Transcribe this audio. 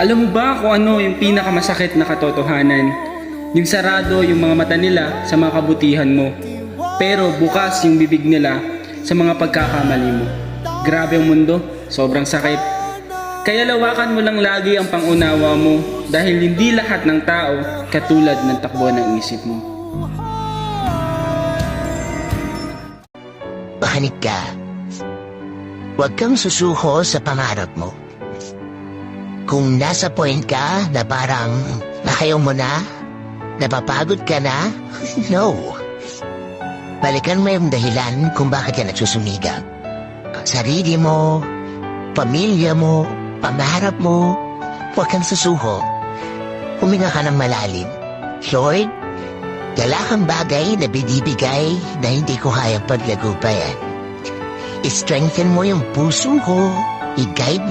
Alam mo ba kung ano yung pinakamasakit na katotohanan? Yung sarado yung mga mata nila sa mga kabutihan mo, pero bukas yung bibig nila sa mga pagkakamali mo. Grabe ang mundo, sobrang sakit. Kaya lawakan mo lang lagi ang pangunawa mo dahil hindi lahat ng tao katulad ng takbo ng isip mo. Makinig ka. Huwag kang susuko sa pangarap mo. Kung nasa point ka na parang nakayaw mo na, napapagod ka na, no. Balikan mo yung dahilan kung bakit ka nagsusumikap. Sarili mo, pamilya mo, pangarap mo, huwag kang susuko. Huminga ka ng malalim. Lord, dala kang bagay na binibigay na hindi ko kayang paglagupayan. I-strengthen mo yung puso ko, i-guide mo